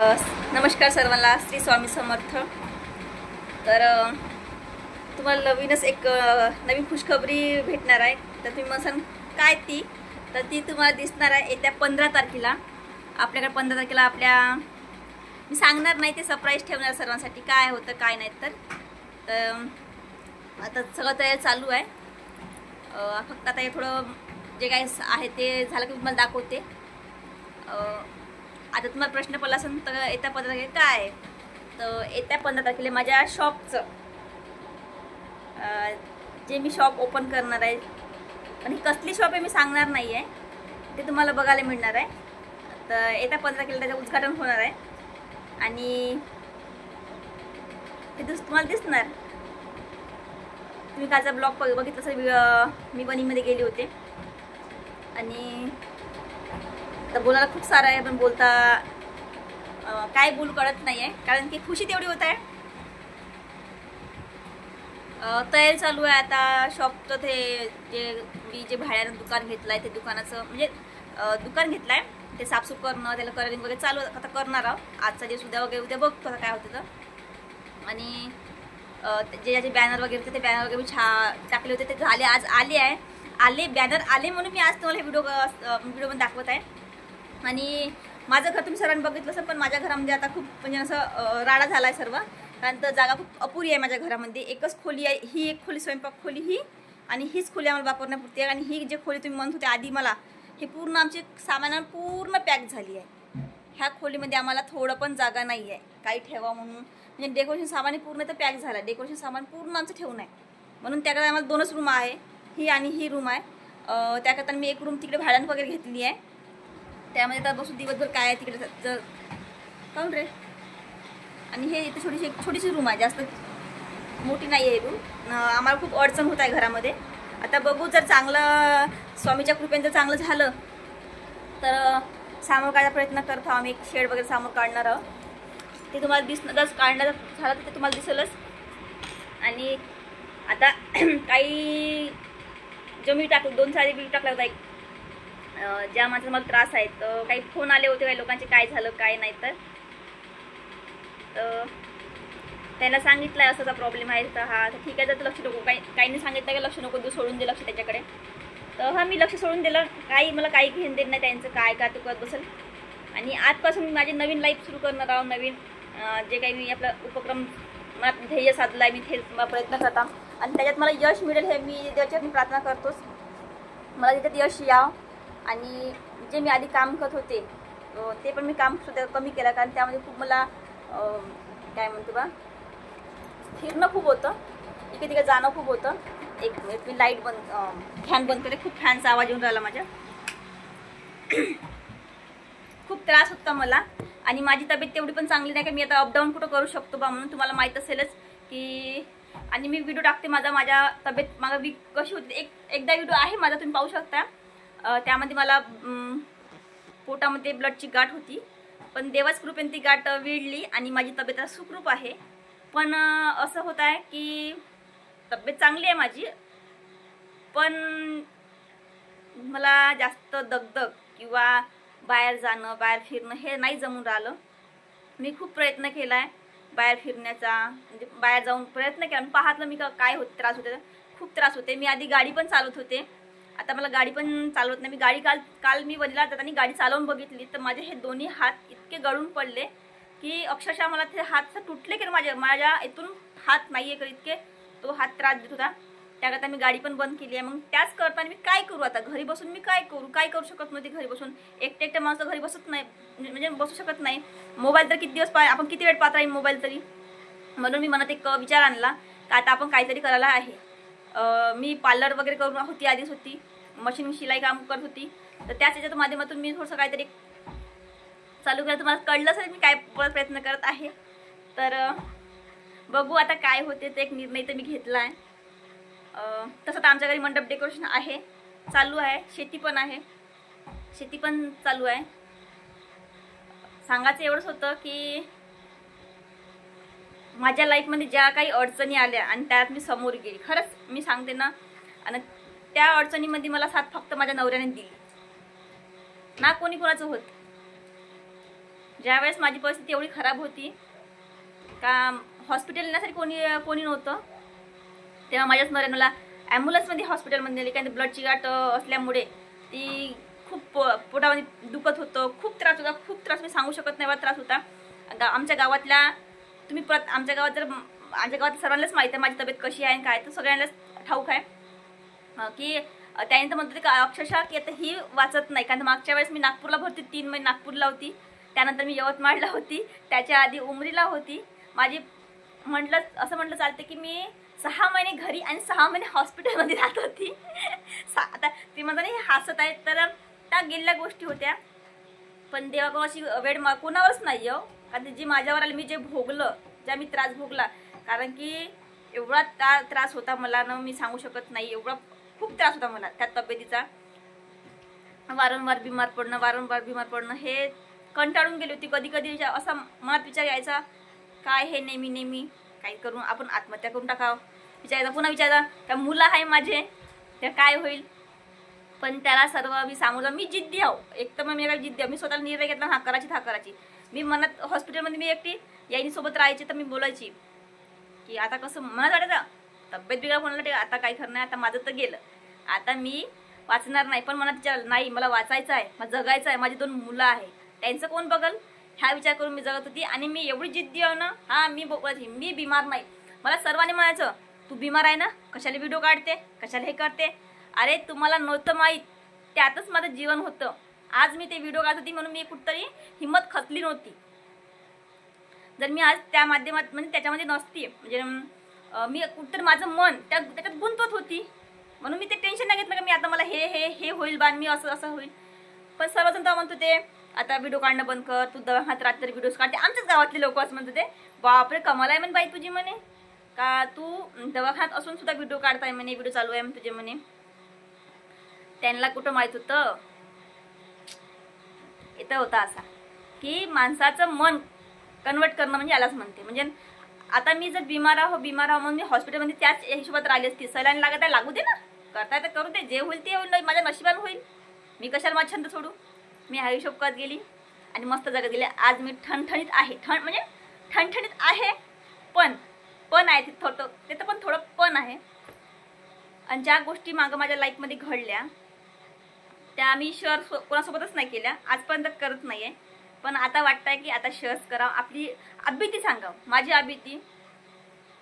नमस्कार सर्वांना, श्री स्वामी समर्थ। तर तुम्हाला नवीनच एक नवीन खुशखबरी भेटणार आहे। तर तुम्ही म्हणसान काय ती, तर ती तुम्हाला दिसणार आहे येत्या 15 तारखेला। आपल्याकडे 15 तारखेला मी सांगणार नाही, ते सरप्राईज ठेवणार सर्वांसाठी काय होतं काय नाही। तर आता सगळं तयार चालू आहे। फक्त आता हे थोडं जे काय आहे ते झालं की तुम्हाला दाखवते। आता तुम्हाला प्रश्न पडला असेल तर येत्या 15 तारखेला काय आहे, तर येत्या 15 तारखेला माझ्या शॉपचं जे मी शॉप ओपन करणार आहे, आणि कसली शॉप आहे मी सांगणार नाही आहे, ते तुम्हाला बघायला मिळणार आहे। तर येत्या 15 तारखेला त्याचं उद्घाटन होणार आहे आणि ते तुम्हाला दिसणार। तुम्ही कालचा ब्लॉग बघितलं असेल, मी वणीमध्ये गेले होते आणि तर बोलायला खूप सारं आहे, पण बोलता काय बोलू कळत नाही आहे, कारण की खुशी तेवढी होत आहे। तयारी चालू आहे आता शॉपचं। ते मी जे भाड्यानं दुकान घेतलं आहे, ते दुकानाचं म्हणजे दुकान घेतलं आहे, ते साफसूफ करणं, त्याला कलरिंग वगैरे चालू आता करणार आहोत। आजचा दिवस उद्या वगैरे उद्या बघतो आता काय होतं तर। आणि जे बॅनर वगैरे होते ते बॅनर वगैरे मी टाकले होते, ते झाले, आज आले बॅनर आले म्हणून मी आज तुम्हाला हे व्हिडिओ पण दाखवत आहे। आणि माझं घर तुम्ही सर्वांनी बघितलं असेल, पण माझ्या घरामध्ये आता खूप म्हणजे असं राडा झाला आहे सर्व, कारण तर जागा खूप अपुरी आहे माझ्या घरामध्ये। एकच खोली आहे, ही एक खोली स्वयंपाक खोली ही, आणि हीच खोली आम्हाला वापरण्यापुरती आहे। आणि ही जे खोली तुम्ही म्हणत होते आधी मला, हे पूर्ण आमची सामान पूर्ण पॅक झाली आहे। ह्या खोलीमध्ये आम्हाला थोडं पण जागा नाही आहे काही ठेवा म्हणून, म्हणजे डेकोरेशन सामान पूर्ण तर पॅक झालं, डेकोरेशन सामान पूर्ण आमचं ठेवून आहे। म्हणून त्याकडे आम्हाला 2च रूम आहे, ही आणि ही रूम आहे। त्याकरता मी एक रूम तिकडे भाड्यानं वगैरे घेतली आहे, त्यामध्ये तर बसून दिवसभर काय आहे तिकडे जर काऊन रे। आणि हे इथे छोटीशी रूम आहे, जास्त मोठी नाही आहे रूम। आम्हाला खूप अडचण होत आहे घरामध्ये। आता बघू, जर चांगलं स्वामीच्या कृपेने जर चांगलं झालं तर समोर काढायचा प्रयत्न करतो आम्ही। एक शेड वगैरे समोर काढणार आहोत, ते तुम्हाला दिसणार, काढण्याचं झालं तर ते तुम्हाला दिसेलच। आणि आता काही जो मी 2-4 व्हिडिओ टाकला होता, एक ज्या माणसाला मला त्रास आहे, तर काही फोन आले होते काही लोकांचे, काय झालं काय नाही। तर त्यांना सांगितलं आहे असाचा प्रॉब्लेम आहे, तर हा ठीक आहे, तर लक्ष नको, काहींनी सांगितलं की लक्ष नको देऊ, सोडून दे लक्ष त्याच्याकडे। तर हा मी लक्ष सोडून दिलं, मला काही घेणं देणं नाही त्यांचं, काय तू करत बसेल। आणि आजपासून मी माझी नवीन लाईफ सुरू करणार आहोत। नवीन जे काही मी आपला उपक्रम मला ध्येय साधला आहे, मी ते प्रयत्न करता, आणि त्याच्यात मला यश मिळेल हे मी देवाच्यात प्रार्थना करतोच। मला त्याच्यात यश यावं, आणि जे मी आधी काम करत होते ते पण मी काम सुद्धा कमी केलं, कारण त्यामध्ये खूप मला काय म्हणतो बा, फिरणं खूप होतं, इकडे तिकडे जाणं खूप होतं। एक मिनिट, मी लाईट फॅन बंद करते, खूप फॅनचा आवाज येऊन राहिला माझ्या। खूप त्रास होता मला, आणि माझी तब्येत तेवढी पण चांगली नाही की मी आता अपडाऊन कुठं करू शकतो बा, म्हणून तुम्हाला माहीत असेलच की। आणि मी व्हिडिओ टाकते माझ्या तब्येत मागं वीक कशी होती, एकदा व्हिडिओ आहे माझा, तुम्ही पाहू शकता। त्यामध्ये मला पोटामध्ये ब्लडची गाठ होती, पण देवाच कृपेने ती गाठ विळली आणि माझी तब्येत सुखरूप आहे। पण असं होत आहे की तब्येत चांगली आहे माझी, पण मला जास्त दगदग किंवा बाहेर जाणं, बाहेर फिरणं हे नाही जमून राहिलं। मी खूप प्रयत्न केला आहे बाहेर फिरण्याचा, म्हणजे बाहेर जाऊन प्रयत्न केला, मी पाहतलं मी काय त्रास होते, खूप त्रास होते। मी आधी गाडी पण चालवत होते, आता मला गाडी पण चालवत नाही। मी गाडी काल मी वणीला जाताना गाडी चालवून बघितली, तर माझे हे दोन्ही हात इतके गळून पडले की अक्षरशः मला ते हात तुटले की माझ्या इथून हात नाही आहे कर, इतके तो हात त्रास देत होता। त्याकरता मी गाडी पण बंद केली आहे। मग त्याच करताना मी काय करू, आता घरी बसून मी काय करू शकत नव्हती। घरी बसून एकटे माणसं घरी बसत नाही, म्हणजे बसू शकत नाही। मोबाईल तर किती दिवस आपण किती वेळ पाहत राहील मोबाईल तरी, म्हणून मी मनात एक विचार आणला की आता आपण काहीतरी करायला आहे। मी पार्लर वगैरे करून आधीच होती, मशीन शिलाई काम करत होती, तर त्याच याच्यात माध्यमातून मी थोडंसं काहीतरी चालू केलं। तुम्हाला कळलं असेल मी काय प्रयत्न करत आहे, तर बघू आता काय होते। ते एक निर्णय तर मी घेतला आहे। तसं तर आमच्या घरी मंडप डेकोरेशन आहे, चालू आहे, शेती पण चालू आहे। सांगायचं एवढंच होतं की माझ्या लाईफमध्ये ज्या काही अडचणी आल्या आणि त्यात मी समोर गेली, खरंच मी सांगते ना, आणि त्या अडचणीमध्ये मला साथ फक्त माझ्या नवऱ्याने दिली, ना कोणी कोणाचं होत। ज्यावेळेस माझी परिस्थिती एवढी खराब होती का हॉस्पिटल येण्यासाठी कोणी नव्हतं, तेव्हा माझ्याच नवऱ्याने मला ॲम्ब्युलन्समध्ये हॉस्पिटलमध्ये नेली. कारण ब्लडची गाठ असल्यामुळे ती खूप पोटामध्ये दुखत होतं, खूप त्रास होता, खूप त्रास मी सांगू शकत नाही एवढा त्रास होता. आमच्या गावातल्या आमच्या गावात सर्वांनाच माहिती आहे माझी तब्येत कशी आहे आणि काय, तर सगळ्यांनाच ठाऊक आहे की त्यानंतर म्हणतो ते अक्षरशः की आता ही वाचत नाही. कारण मागच्या वेळेस मी नागपूरला भरती 3 महिने नागपूरला होती, त्यानंतर मी यवतमाळला होती, त्याच्या आधी उमरीला होती. माझी असं म्हटलं चालते की मी 6 महिने घरी आणि 6 महिने हॉस्पिटलमध्ये राहत होती. आता ती म्हणता नाही हसत आहे, तर त्या गेलेल्या गोष्टी होत्या. पण देवा अशी वेळ कोणावरच नाही हो. कारण जी माझ्यावर आली, मी जे भोगलं, ज्या मी त्रास भोगला, कारण की एवढा त्रास होता मला ना, मी सांगू शकत नाही. एवढा खूप त्रास होता मला त्या तब्येतीचा. वारंवार बिमार पडणं हे कंटाळून गेली होती. कधी कधी असा मनात विचार यायचा, काय हे नेहमी काही करून आपण आत्महत्या करून टाकावं. विचारायचा, पुन्हा विचारायचा, त्या मुलं आहे माझे, त्या काय होईल. पण त्याला सर्व मी सामोरं, मी जिद्दी आहो. एक तर मग मी जिद्दी आहो, मी स्वतःला निर्णय घेतला, हा करायची. मी मनात हॉस्पिटलमध्ये मी एकटी याईनी सोबत राहायची, तर मी बोलायची की आता कसं मनात वाटायचं, तब्येत बिघा कोणाला आता काय खरं नाही, आता माझं तर गेलं, आता मी वाचणार नाही. पण मनात विचार नाही, मला वाचायचं आहे, मला जगायचं आहे, माझी 2 मुलं आहे, त्यांचं कोण बघल ह्या विचार करून मी जगत होती. आणि मी एवढी जिद्दी आहे ना, हा मी बोलायची मी बिमार नाही. मला सर्वांनी म्हणायचं, तू बिमार आहे ना, कशाला व्हिडिओ काढते, कशाला हे करते. अरे तुम्हाला नव्हतं माहीत, त्यातच माझं जीवन होतं. आज मी ते व्हिडिओ काढत होती म्हणून मी कुठतरी हिंमत खचली नव्हती. जर मी आज त्या माध्यमात म्हणजे त्याच्यामध्ये नसती, म्हणजे मी कुठतरी माझं मन त्याच्यात गुंतवत होती, म्हणून मी ते टेन्शन नाही घेतलं की मी आता मला हे होईल बा, मी असं होईल. पण सर्वजण तर म्हणतो ते आता व्हिडिओ काढणं बंद कर, तू दवाखान्यात रात्री व्हिडिओज काढते. आमच्याच गावातले लोक असं म्हणतो ते, बापरे कमाल आहे म्हणे बाई तुझी, म्हणे का तू दवाखान्यात असून सुद्धा व्हिडिओ काढताय म्हणे, व्हिडिओ चालू आहे तुझे म्हणे. त्यांना कुठं माहित होतं, इथं होता असा की माणसाचं मन कन्वर्ट करणं म्हणजे यालाच म्हणते. म्हणजे आता मी जर बिमार आहो म्हणून मी हॉस्पिटलमध्ये त्याच हिशोबात राहिली असती. सलाईन लागत आहे, लागू दे ना, करताय तर करू दे, जे होईल ते होईल, माझ्या नशिबान होईल. मी कशाला माझा छंद सोडू. मी हा हिशोब करत गेली आणि मस्त जगत गेले. आज मी ठणठणीत आहे, म्हणजे ठणठणीत आहे, पण आहे तिथं पण थोडं पण आहे. आणि ज्या गोष्टी मागं माझ्या लाईफमध्ये घडल्या त्या मी शेअर कोणासोबतच नाही केल्या, आजपर्यंत करत नाही आहे. पण आता वाटतंय की आता शेअर्स करावं, आपली अभिती सांगावं. माझी अभिती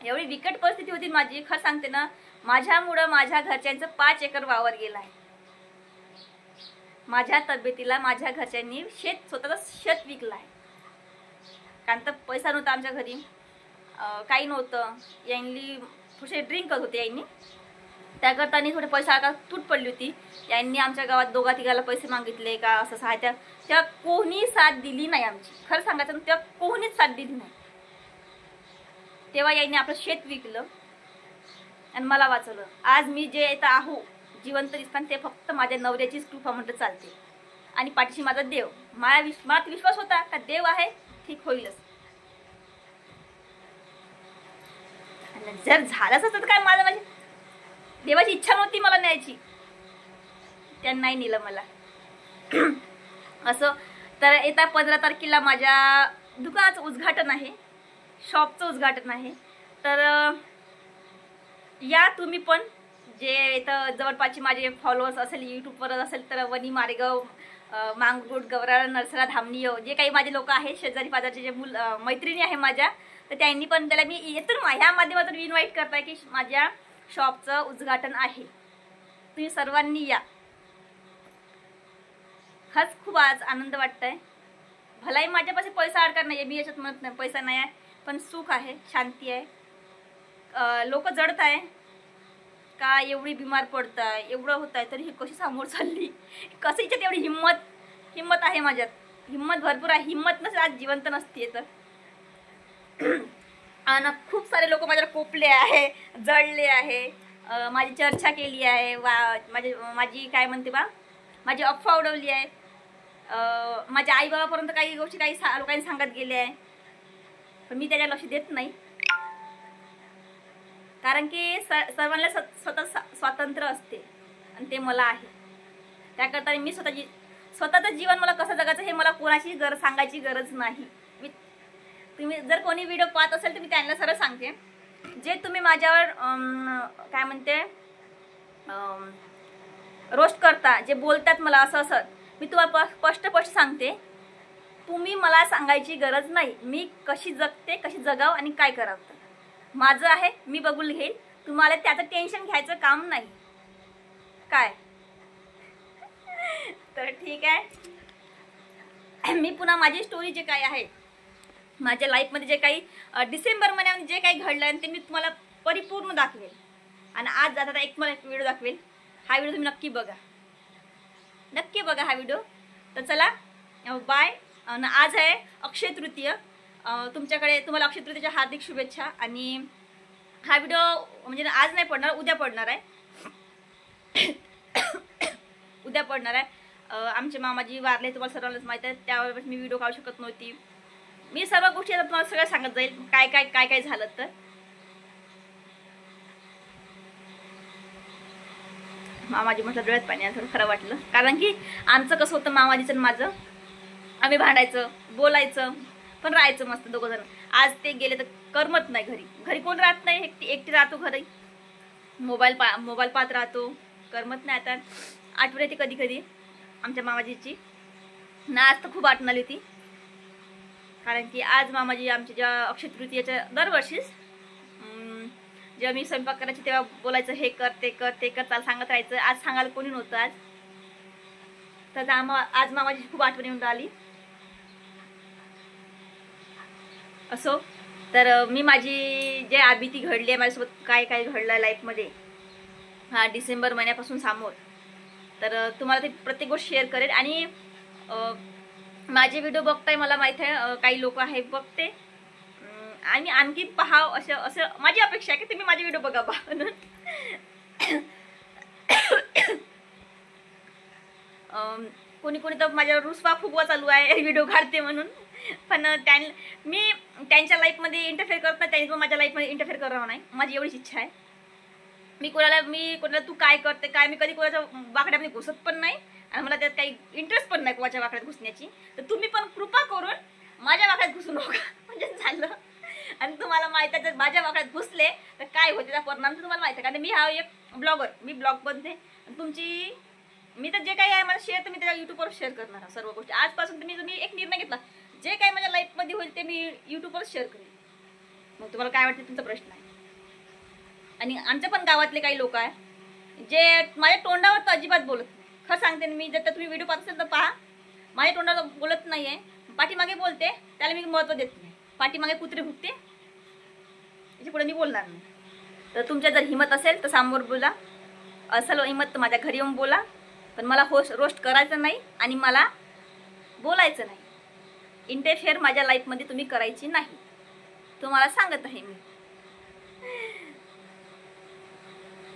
एवढी विकट परिस्थिती होती माझी, खरं सांगते ना, माझ्यामुळं माझ्या घरच्यांचं 5 एकर वावर गेला आहे. माझ्या तब्येतीला माझ्या घरच्यांनी स्वतःचं शेत विकलं आहे. कारण तर पैसा नव्हता आमच्या घरी, काही नव्हतं. यांनी थोडेसे ड्रिंक करत होते, यांनी त्याकरता थोडे पैसा का तूट पडली होती. यांनी आमच्या गावात 2-3 पैसे मागितले का असं सहायता, तेव्हा कोणी साथ दिली नाही आमची. खरं सांगायचं ना, तेव्हा कोणीच साथ दिली नाही. तेव्हा यांनी आपलं शेत विकलं आणि मला वाचवलं. आज मी जे इथं आहो जिवंत दिसताना ते फक्त माझ्या नवऱ्याचीच कृपा म्हणत चालते. आणि पाठीशी माझा देव, मला विश्वास होता का देव आहे, ठीक होईलच. जर झालंच असतं तर काय, माझी देवाची इच्छा नव्हती मला न्यायची, त्यांनी नाही नेलं मला. असं तर येत्या 15 तारखेला माझ्या दुकानाचं उद्घाटन आहे, शॉपचं उद्घाटन आहे. तर या तुम्ही पण, जे इथं जवळपासचे माझे फॉलोअर्स असेल, यूट्यूबवर असेल तर वनी मारेगाव, मांगरूळ, गवराळा, नरसरा, धामणी, जे काही माझे लोक आहेत, शेजारी पाजारचे जे मैत्रिणी आहे माझ्या, तर त्यांनी पण त्याला मी येथून ह्या माध्यमातून इन्व्हाइट करताय की माझ्या शॉपचं उद्घाटन आहे, तुम्ही सर्वांनी या. खरंच खूप आज आनंद वाटतंय. भलाही माझ्यापाशी पैसा अडकार नाही आहे, मी याच्यात म्हणत नाही पैसा नाही आहे, पण सुख आहे, शांती आहे. लोक जडत आहे का, एवढी बिमार पडताय, एवढं होत आहे, तरी ही कशी समोर चालली, कसं हिच्यात एवढी हिंमत आहे. माझ्यात हिंमत भरपूर आहे, हिंमत नसेल आज जिवंत नसते. तर आणि खूप सारे लोक माझ्यावर कोपले आहे, जळले आहे, माझी चर्चा केली आहे, माझी काय म्हणते बा, माझी अफवा उडवली आहे. माझ्या आईबाबापर्यंत काही गोष्टी काही लोकांनी सांगत गेले आहे, पण मी त्याच्या लक्ष देत नाही. कारण की सर्वांना स्वतः स्वातंत्र्य असते आणि ते मला आहे. त्याकरता मी स्वतःचं जीवन मला कसं जगायचं हे मला कोणाची सांगायची गरज नाही. तुम्ही जर कोणी व्हिडिओ पाहत असेल तर मी त्यांना सरळ सांगते, जे तुम्ही माझ्यावर काय म्हणते रोस्ट करता, जे बोलतात मला असं असं, मी तुम्हाला स्पष्ट सांगते, तुम्ही मला सांगायची गरज नाही मी कशी जगते, कशी जगाव आणि काय करावं. माझं आहे, मी बघून घेईल. तुम्हाला त्याचं टेन्शन घ्यायचं काम नाही काय. तर ठीक आहे, मी पुन्हा माझी स्टोरी जे काही आहे माझ्या लाईफमध्ये जे काही डिसेंबर महिन्यामध्ये जे काही घडलं आहे ते मी तुम्हाला परिपूर्ण दाखवेल. आणि आज जाता एक तुम्हाला एक व्हिडिओ दाखवेल. हा व्हिडिओ तुम्ही नक्की बघा हा व्हिडिओ. तर चला बाय. आज आहे अक्षय तृतीय. तुम्हाला अक्षय तृतीयेच्या हार्दिक शुभेच्छा. आणि हा व्हिडिओ म्हणजे आज नाही पडणार, उद्या पडणार आहे. उद्या पडणार आहे. आमचे मामाजी वारले, तुम्हाला सर्वांनाच माहीत आहे. त्यावर मी व्हिडिओ काढू शकत नव्हती. मी सर्व गोष्टी आता तुम्हाला सगळं सांगत जाईल काय झालं. तर मामाजी म्हटलं डोळ्यात पाणी थोडं खरं वाटलं, कारण की आमचं कसं होतं मामाजीचं आणि माझं, आम्ही भांडायचं बोलायचं पण राहायचं मस्त दोघं जण. आज ते गेले तर करमत नाही. घरी कोण राहत नाही, एकटी राहतो घरी, मोबाईल पाहत राहतो, करमत नाही. आता आठवण येते कधी कधी आमच्या मामाजीची ना. आज तर खूप आठवण आली होती, कारण की आज मामाजी आमच्या ज्या अक्षय तृतीयेच्या दरवर्षीच जेव्हा मी स्वयंपाक करायची तेव्हा बोलायचं हे कर ते कर चाल सांगत राहायचं. आज सांगायला कोणी नव्हतं आज. तर आज मामाजी खूप आठवण येऊन राहिली. असो, तर मी माझी जे आबिती घडली आहे माझ्यासोबत, काय घडलं लाईफमध्ये हा डिसेंबर महिन्यापासून समोर, तर तुम्हाला ते प्रत्येक गोष्ट शेअर करेल. आणि माझे व्हिडिओ बघताय मला माहित आहे, काही लोक आहे बघते आणि आणखी पहाव असं माझी अपेक्षा आहे की तुम्ही माझे व्हिडिओ बघा म्हणून. कोणी तर माझ्यावर रुसवा फुगवा चालू आहे व्हिडिओ काढते म्हणून, पण मी त्यांच्या लाईफमध्ये इंटरफेअर करत नाही, त्यांनी पण माझ्या लाईफमध्ये इंटरफेअर करावं नाही, माझी एवढीच इच्छा आहे. मी कोणाला तू काय करते काय, मी कधी कोणाच्या वाकड्यामध्ये घुसत पण नाही आणि मला त्यात काही इंटरेस्ट पण नाही कोणाच्या वाकड्यात घुसण्याची. तर तुम्ही पण कृपा करून माझ्या वाकड्यात घुसू नका म्हणजे झालं. आणि तुम्हाला माहिती आहे जर माझ्या वाकड्यात घुसले तर काय होते त्याचा परिणाम तर तुम्हाला माहिती आहे, कारण मी हा एक ब्लॉगर, मी ब्लॉग बनते. मी तर जे काही आहे मला शेअर तर मी त्याच्या यूट्यूबवर शेअर करणार आहे सर्व गोष्टी. आजपासून तुम्ही एक निर्णय घेतला, जे काही माझ्या लाईफमध्ये होईल ते मी यूट्यूबवर शेअर करेन. मग तुम्हाला काय वाटतं तुमचा प्रश्न आहे. आणि आमच्या पण गावातले काही लोक आहे जे माझ्या तोंडावर तर अजिबात बोलत नाही. खरं सांगते मी, जर तुम्ही व्हिडिओ पाहत असेल तर पहा, माझ्या तोंडावर बोलत नाही आहे, पाठीमागे बोलते, त्याला मी महत्त्व देत नाही. पाठीमागे कुत्रे भुकते, याच्या पुढे मी बोलणार नाही. तर तुमच्या जर हिंमत असेल तर समोर बोला, असेल हिंमत तर माझ्या घरी येऊन बोला, पण मला रोस्ट करायचं नाही आणि मला बोलायचं नाही. इंटरफेअर माझ्या लाईफमध्ये तुम्ही करायची नाही, तुम्हाला सांगत आहे मी.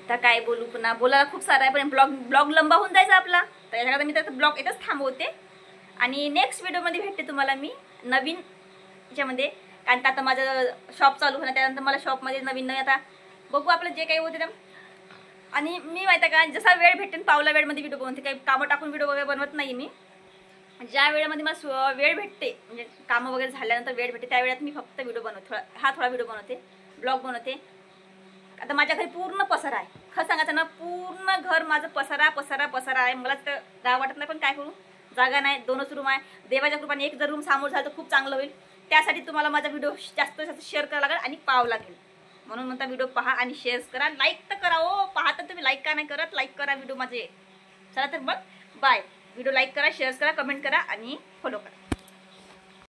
तर काय बोलू, पुन्हा बोलायला खूप सारं आहे, पण ब्लॉग लंबा होऊन जायचा आपला. तर याच्याकडे मी त्याचा ब्लॉग इथंच थांबवते आणि नेक्स्ट व्हिडिओमध्ये भेटते तुम्हाला मी नवीन याच्यामध्ये. कारण आता माझं शॉप चालू होणार, त्यानंतर मला शॉपमध्ये नवीन आता बघू आपलं जे काही होते. आणि मी माहिती आहे का, जसा वेळ भेटेल पावला वेळमध्ये व्हिडिओ बनवते, काही कामं टाकून व्हिडिओ वगैरे बनवत नाही मी. ज्या वेळेमध्ये मला वेळ भेटते, म्हणजे कामं वगैरे झाल्यानंतर वेळ भेटते, त्या वेळात मी फक्त व्हिडिओ बनवते, थोडा व्हिडिओ बनवते, ब्लॉग बनवते. आता माझ्या घरी पूर्ण पसारा आहे, खरं सांगायचं ना, पूर्ण घर माझं पसारा आहे. मला तर जागा वाटत नाही, पण काय करू, जागा नाही, 2च रूम आहे. देवाच्या कृपाने एक जर रूम समोर झालं तर खूप चांगलं होईल. त्यासाठी तुम्हाला माझा व्हिडिओ जास्त शेअर करावा लागेल आणि पाहावं लागेल. म्हणून म्हणता व्हिडिओ पहा आणि शेअर करा, लाईक तर करा. हो पहा तर तुम्ही लाईक का नाही करत, लाईक करा व्हिडिओ माझे. चला तर मग बाय. व्हिडिओ लाईक करा, शेअर करा, कमेंट करा आणि फॉलो करा.